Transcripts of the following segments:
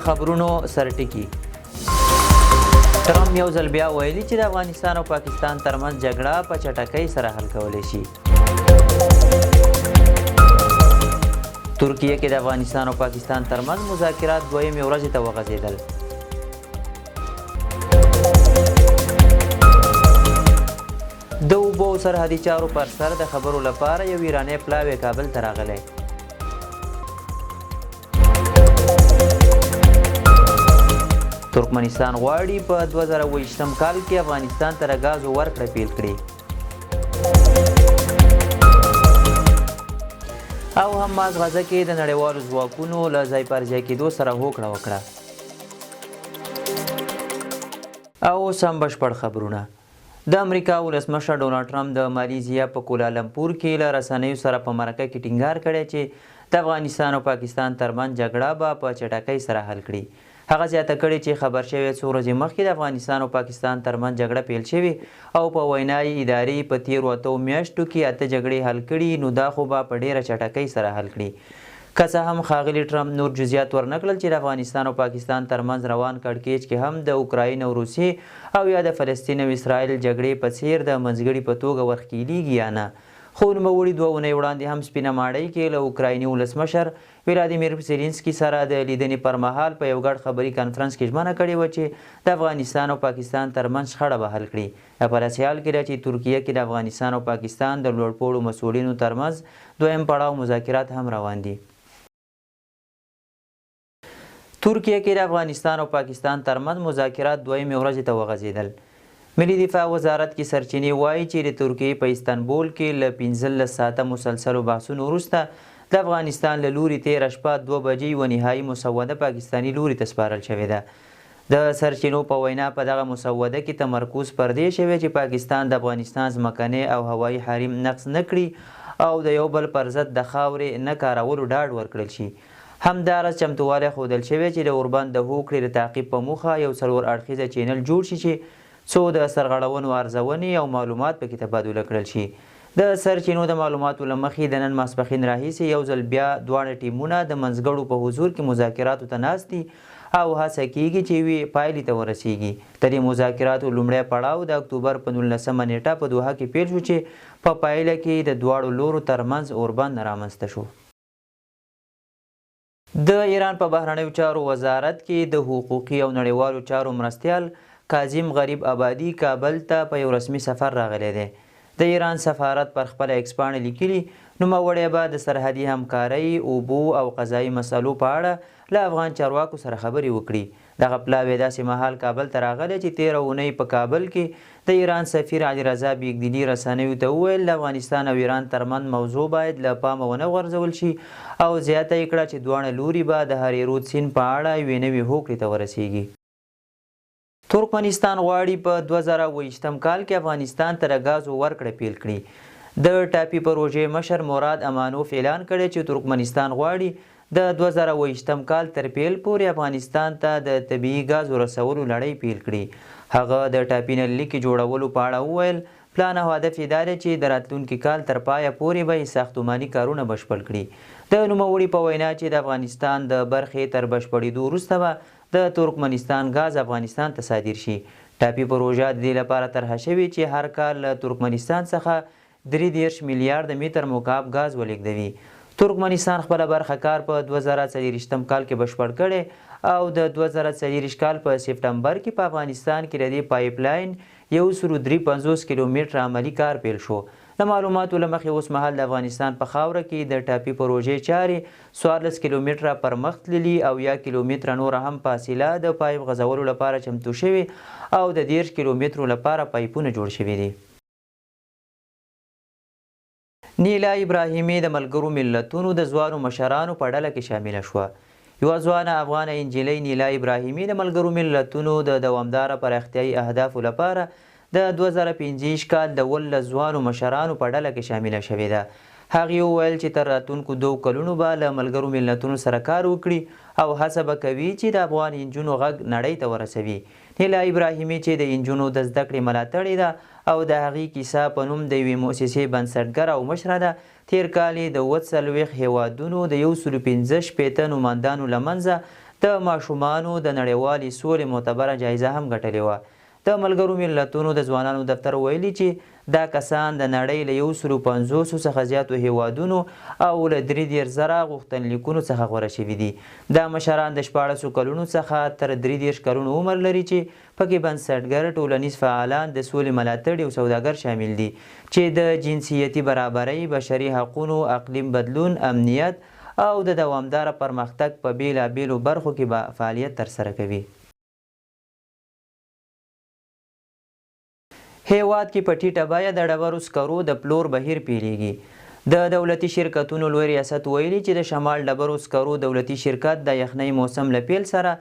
خبرونو سرټکی ټرمپ یو ځل بیا ویلي چې د افغانستان او پاکستان ترمنځ جګړه په چټکۍ سره حل کولی شي. ترکیه کې د افغانستان او پاکستان ترمنځ مذاکرات دویمې ورځې ته وغځېدل. د اوبو او سرحدي چارو پر سر د خبرو لپاره یو ایرانی پلاوی کابل ته راغلی. ترکمنستان غواړي په 2020 کال کې افغانستان ته د ګازو ورکړه پیل کړي. او حماس غزه کې د نړیوالو ځواکونو له ځای پر ځای کېدو سره هوکړه وکړه. او اوس هم بشپړ خبرونه. د امریکا ولسمشر ډونالډ ټرمپ د مالیزیا په کولالمپور کې له رسنیو سره په مرکه کې ټینګار کړی چې د افغانستان او پاکستان ترمنځ جګړه به په چټکۍ سره حل کړي. هغه زیاته کړې چې خبر شوی څو ورځې مخکې د افغانستان او پاکستان ترمنځ جګړه پیل شوې او په وینا یې ادارې په تیرو 8 میاشتو کې 8 جګړې حل کړي، نو دا خو به په ډیره چټکۍ سره حل کړي. که څه هم ښاغلي ټرمپ نور جزئیات ورنکړل چې د افغانستان او پاکستان ترمنځ روان کړکېچ کې هم د اوکراین او روسیې او یا د فلسطین او اسرائیل جګړې په څیر د منځګړي په توګه ورښکېلیږي یا نه. خو نوموړي 2 اونۍ وړاندې هم سپینه ماڼۍ کې له اوکرایني ولسمشر ولادیمیر زیلنسکي سره د لیدنې پر مهال په یو ګډ خبري کانفرنس کې ژمنه کړې وه چې د افغانستان او پاکستان ترمنځ شخړه به حل کړي. په داسې حال کې ده چې ترکیه کې د افغانستان او پاکستان د لوړپوړو مسؤلینو ترمنځ دویم پړاو مذاکرات هم روان دي. ترکیه کې د افغانستان او پاکستان ترمنځ مذاکرات دویمې ورځې ته وغځېدل. ملي دفاع وزارت کې سرچینې وایي چې د ترکیې په استانبول کې له 15 ساعته مسلسلو بحثونو وروسته د افغانستان له لوري تېره شپه 2 بجې یوه نهایي مسوده پاکستاني لوري ته سپارل شوې ده. د سرچینو په وینا په دغه مسوده کې تمرکز پر دې شوی چې پاکستان د افغانستان ځمکنی او هوایي حریم نقض نه کړي او د یو بل پر ضد د خاورې نه کارولو ډاډ ورکړل شي. همداراز چمتووالی ښودل شوی چې د اوربند د هوکړې د تعقیب په موخه یو 4 اړخیزه چینل جوړ شي چې څو د سرغړونو ارزونې او معلومات پکې تبادله کړل شي. د سرچینو د معلوماتو له مخې د نن ماسپښین راهیسې یو ځل بیا دواړه ټیمونه د منځګړو په حضور کې مذاکراتو ته ناست دي او هڅه کیږي چې یوې پایلې ته ورسیږي. د دې مذاکراتو لومړی پړاو د اکتوبر په 19 نیټه په دوحه کې پیل شو چې په پایله کې د دواړو لورو ترمنځ اوربند رامنځته شو. د ایران په بهرنیو چارو وزارت کې د حقوقي او نړیوالو چارو مرستیال کاظم غریب آبادي کابل ته په یو رسمي سفر راغلی دی. د ایران سفارت پر خپله ایکس پاڼه لیکلي نوموړی به د سرحدي همکارۍ، اوبو او قضایي مسلو په اړه له افغان چارواکو سره خبرې وکړي. دغه پلاوی داسې مهال کابل ته راغلی چې 13 اونۍ په کابل کې د ایران سفیر علیرضا بیګدیني رسنیو ته وویل د افغانستان او ایران ترمنځ موضوع باید له پامه ونه غورځول شي او زیاته یې کړه چې دواړه لوري به د هریرود سیند په اړه یوې نوې هوکړې ته ورسیږي. ترکمنستان غواړي په 2020 کال کې افغانستان ته د ګازو ورکړه پیل کړي. د ټاپي پروژې مشر مراد امانوف اعلان کړی چې ترکمنستان غواړي د 2020 کال تر پیل پورې افغانستان ته د طبیعي ګازو رسولو لړۍ پیل کړي. هغه د ټاپي نلۍ جوړولو په اړه وویل پلان او هدف یې دا دی چې د راتلونکي کال تر پایه پورې به یې ساختماني کارونه بشپړ کړي. د نوموړي په وینا چې د افغانستان د برخې تر بشپړېدو وروسته به د ترکمنستان ګاز افغانستان ته صادر شي. ټاپي پروژه د دې لپاره طرحه شوې چې هر کال له ترکمنستان څخه 33 میلیارډ متر مکعب ګاز ولېږدوي. ترکمنستان خپله برخه کار په 2024 کال کې بشپړ کړی او د 2024 کال په سپټمبر کې په افغانستان کې د دې پایپ لاین 153 کیلومتر عملي کار پیل شو. د معلوماتو له مخې اوس مهال د افغانستان په خاوره کې د ټاپي پروژې چارې 14 کیلومتره پر مخ تللي او 1 کیلومتره نوره هم فاصله د پایپ غځولو لپاره چمتو شوي او د 10 کیلومترو لپاره پایپونه جوړ شوي دي. نیلا ابراهیمي د ملګرو ملتونو د ځوانو مشرانو په ډله کې شامله شوه. یوه ځوانه افغانه انجلۍ نیلا ابراهیمي د ملګرو ملتونو د دوامداره پراختیایي اهدافو لپاره د 2025 کال د 18 ځوانو مشرانو په ډله کې شامله شوې ده. هغې وویل چې تر راتلونکو 2 کلونو به له ملګرو ملتونو سره کار وکړي او هڅه به کوي چې د افغان نجونو غږ نړۍ ته ورسوي. نیلا ابراهیمي چې د نجونو د زده کړې ملاتړې ده او د هغې کیسه په نوم د یوې مؤسسې بنسټګره او مشره ده، تیر کال د 40 هیوادونو د 115 نوماندانو له منځه د ماشومانو د نړیوالې سولې معتبره جایزه هم ګټلې وه. د ملګرو ملتونو د ځوانانو دفتر ویلي چې دا کسان د نړۍ له 150 څخه زیاتو هیوادونو او له 33,000 غوښتنلیکونو څخه غوره شوي دي. دا مشران د 14 کلونو څخه تر 33 کلونو عمر لري چې پکې بنسټګر، ټولنیز فعالان، د سولې ملاتړي او سوداګر شامل دي چې د جنسیتي برابرۍ، بشري حقونو، اقلیم بدلون، امنیت او د دوامداره پرمختګ په بیلابیلو برخو کې به فعالیت ترسره کوي. هیواد کې په ټیټه بیه د ډبرو سکرو د پلور بهیر پیلیږي. د دولتي شرکتونو لوی ریاست ویلي چې د شمال ډبرو سکرو دولتي شرکت د یخنۍ موسم له پیل سره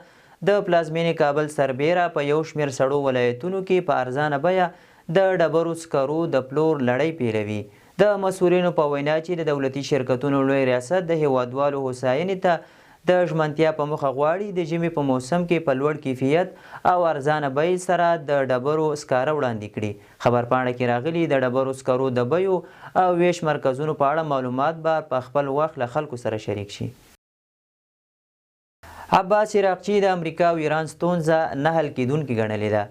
د پلازمینې کابل سربیره په یو شمېر سړو ولایتونو کې په ارزانه بیه د ډبرو سکرو د پلور لړۍ پیلوي. د مسؤلینو په وینا چې د دولتي شرکتونو لوی ریاست د هیوادوالو هوساینې ته د ژمنتیا په موخه غواړي د ژمي په موسم کې په لوړ کیفیت او ارزانه بیې سره د ډبرو سکاره وړاندې کړي. خبرپاڼه کې راغلي د ډبرو سکرو د بیو او ویش مرکزونو په اړه معلومات به په خپل وخت له خلکو سره شریک شي. عباس عراقچي د امریکا او ایران ستونزه نه حل کیدونکې ګڼلې ده.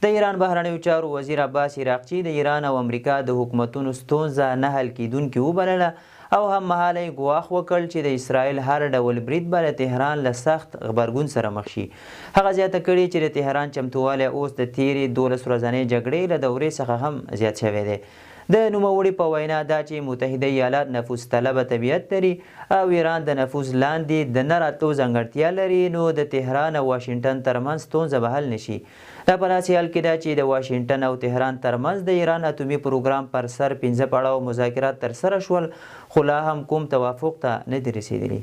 د ایران بهرنیو چارو وزیر عباس عراقچي د ایران او امریکا د حکومتونو ستونزه نه حل کیدونکې وبلله او هم مهاله یې ګواښ وکړ چې د اسرائیل هر ډول برید به له تهران له سخت غبرګون سره مخ شي. هغه زیاته کړې چې د تهران چمتووالی اوس د تیرې 12 ورځنۍ جګړې له دورې څخه هم زیات شوی دی. د نوموړي په وینا دا چې متحده ایالات نفوذ طلبه طبیعت لري او ایران د نفوذ لاندې د نه راتلو ځانګړتیا لري، نو د تهران او واشنګټن ترمنځ ستونزه به حل نشي. دا په داسې حال کې ده چې د واشنګټن او تهران ترمنځ د ایران اتومي پروګرام پر سر 15 پړاو مذاکرات ترسره شول، خو لا هم کوم توافق ته نه دي رسیدلي.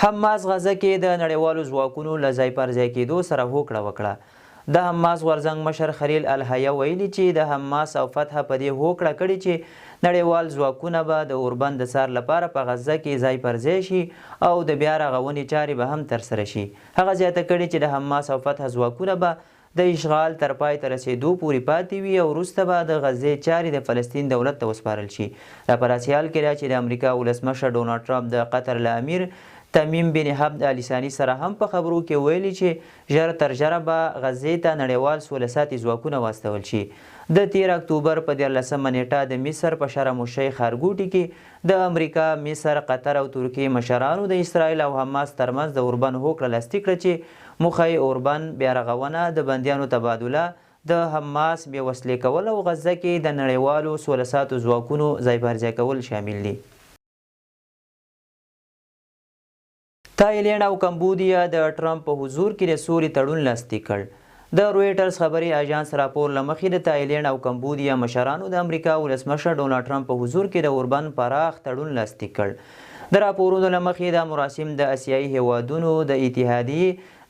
حماس غزه کې د نړیوالو ځواکونو له ځای پر ځای کېدو سره هوکړه وکړه. د حماس غورځنګ مشر خلیل الحیه ویلي چې د حماس او فتح په دې هوکړه کړې چې نړیوال ځواکونه به د اوربند د څار لپاره په غزه کې ځای پر ځای شي او د بیا رغونې چارې به هم ترسره شي. هغه زیاته کړې چې د حماس او فتح ځواکونه به د اشغال تر پای ته رسېدو پورې پاتې وي او وروسته به د غزې چارې د فلسطین دولت ته وسپارل شي. دا په داسې حال کې ده چې د امریکا ولسمشر ډونالډ ټرمپ د قطر له امیر تمیم بن حمد الثاني سره هم په خبرو کې ویلي چې ژر تر ژره به غزې ته نړیوال سوله ساتي ځواکونه واستول شي. د 13 اکتوبر په 14مه نیټه د مصر په شرم الشیخ ښارګوټي کې د امریکا، مصر، قطر او ترکیې مشرانو د اسرائیل او حماس ترمنځ د اوربند هوکړه لاسلیک کړه چې موخه یې اوربند بیا رغونه، د بندیانو تبادله، د حماس بې وسلې کول او غزه کې د نړیوالو سوله ساتو ځواکونو ځای پر ځای کول شامل دي. تایلینډ او کمبودیا د ټرمپ په حضور کې د سولې تړون لاسلیک کړ. د رویټرز خبري اژانس راپور له مخې د تایلینډ او کمبودیا مشرانو د امریکا ولسمشر ډونالډ ټرمپ په حضور کې د اوربند پراخ تړون لاسلیک کړ. د راپورونو له مخې دا مراسم د اسیایي هیوادونو د اتحادیې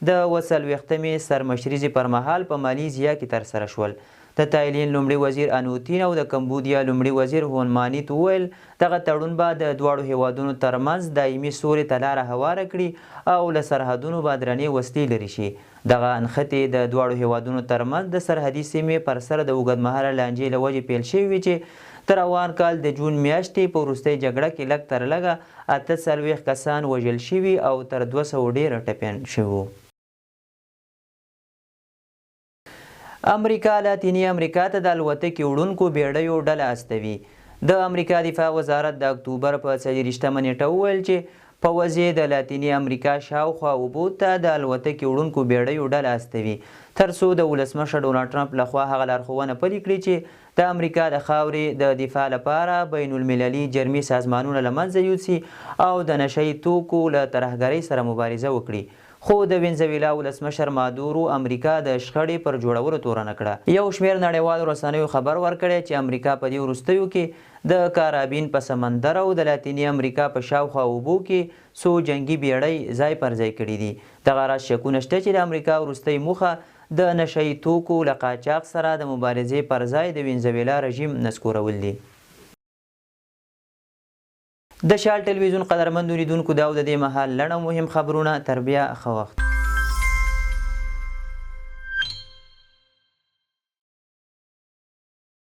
د 40مې سرمشریزې پر مهال په مالیزیا کې ترسره شول. د تایلینډ لومړي وزیر انوتین او د کمبودیا لومړي وزیر هون مانیت وویل دغه تړون به د دواړو هیوادونو ترمنځ دایمي سولې ته لاره هواره کړي او له سرحدونو به درنې وسلې لرې شي. دغه نښتې د دواړو هیوادونو ترمنځ د سرحدي سیمې پر سر د اوږدمهاله لانجې له وجې پیل شوي وي چې تر روان کال د جون میاشتې په وروستۍ جګړه کې لږ تر لږه 48 کسان وژل شوي او تر 200 ډېر ټپیان شوي. امریکا لاتینی امریکا ته د الوتکې وړونکو بیړیو ډله استوي. د امریکا دفاع وزارت د اکتوبر په 24مه نیټه وویل چې پوځ یې د لاتینی امریکا شاوخوا اوبو ته د الوتکې وړونکو بیړیو ډله استوي تر څو د ولسمشر ډونالډ ټرمپ لخوا هغه لارښوونه پلي کړي چې د امریکا د خاورې د دفاع لپاره بین المللي جرمي سازمانونه له منځه یوسي او د نشه یي توکو له ترهګرۍ سره مبارزه وکړي. خو د وینزویلا ولسمشر مادورو امریکا د شخړې پر جوړولو تورنه کړه. یو شمېر نړیوالو رسنیو خبر ورکړی چې امریکا په دې وروستیو کې د کارابین په سمندر او د لاتینی امریکا په شاوخوا اوبو کې څو جنګي بیړۍ ځای پر ځای کړي دي. دغه راز شکونه شته چې د امریکا وروستۍ موخه د نشه یي توکو له قاچاق سره د مبارزې پر ځای د وینزویلا رژیم نسکورول دي. د شال ټلویزیون قدرمندو لیدونکو دا د دې مهال لنډ او مهم خبرونه. تر بیا ښه وخت.